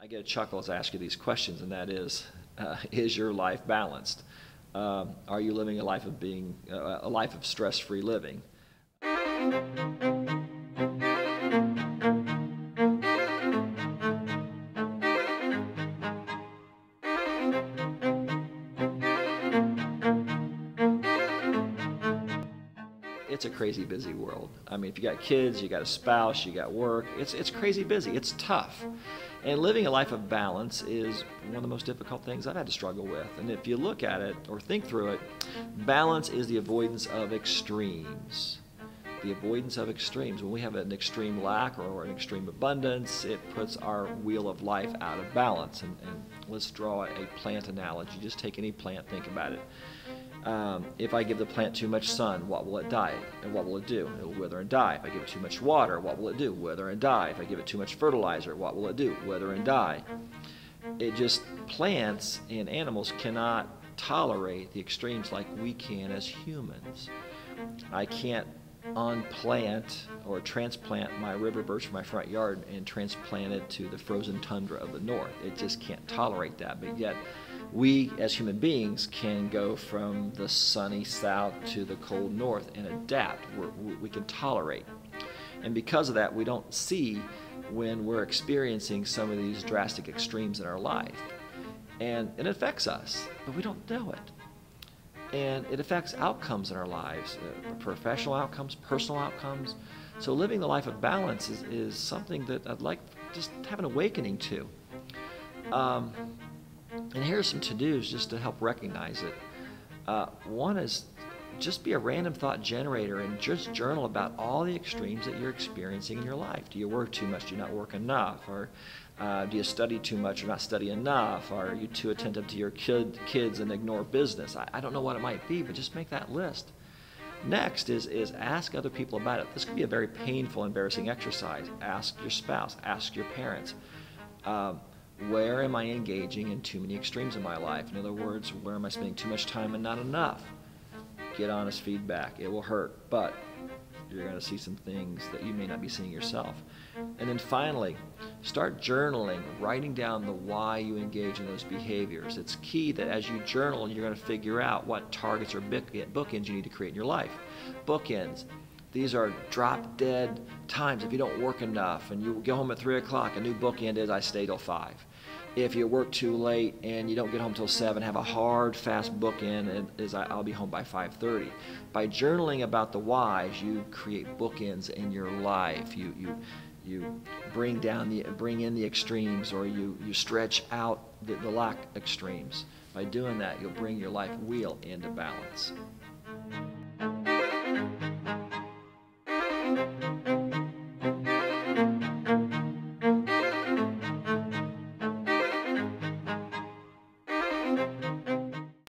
I get a chuckle as I ask you these questions, and that is your life balanced? Are you living a life of being a life of stress-free living? It's a crazy busy world. I mean, if you got kids, you got a spouse, you got work, it's crazy busy. It's tough. And living a life of balance is one of the most difficult things I've had to struggle with. And if you look at it or think through it, balance is the avoidance of extremes. The avoidance of extremes. When we have an extreme lack or an extreme abundance, it puts our wheel of life out of balance. And let's draw a plant analogy. Just take any plant, think about it. If I give the plant too much sun, what will it die? And what will it do? It will wither and die. If I give it too much water, what will it do? Wither and die. If I give it too much fertilizer, what will it do? Wither and die. Plants and animals cannot tolerate the extremes like we can as humans. I can't unplant or transplant my river birch from my front yard and transplant it to the frozen tundra of the north. It just can't tolerate that, but yet we as human beings can go from the sunny south to the cold north and adapt. We can tolerate. And because of that, we don't see when we're experiencing some of these drastic extremes in our life. And it affects us, but we don't know it. And it affects outcomes in our lives, professional outcomes, personal outcomes. So living the life of balance is something that I'd like just to have an awakening to. And here are some to-dos just to help recognize it. One is just be a random thought generator and just journal about all the extremes that you're experiencing in your life. Do you work too much? Do you not work enough? Or do you study too much or not study enough? Or are you too attentive to your kids and ignore business? I don't know what it might be, but just make that list. Next is ask other people about it. This could be a very painful, embarrassing exercise. Ask your spouse, ask your parents. Where am I engaging in too many extremes in my life? In other words, where am I spending too much time and not enough? Get honest feedback. It will hurt, but you're going to see some things that you may not be seeing yourself. And then finally, start journaling, writing down the why you engage in those behaviors. It's key that as you journal, you're going to figure out what targets or bookends you need to create in your life. Bookends. These are drop-dead times. If you don't work enough and you go home at 3 o'clock, a new bookend is I stay till 5. If you work too late and you don't get home till 7, have a hard, fast bookend is I'll be home by 5:30. By journaling about the whys, you create bookends in your life. You bring in the extremes, or you stretch out the lack extremes. By doing that, you'll bring your life wheel into balance.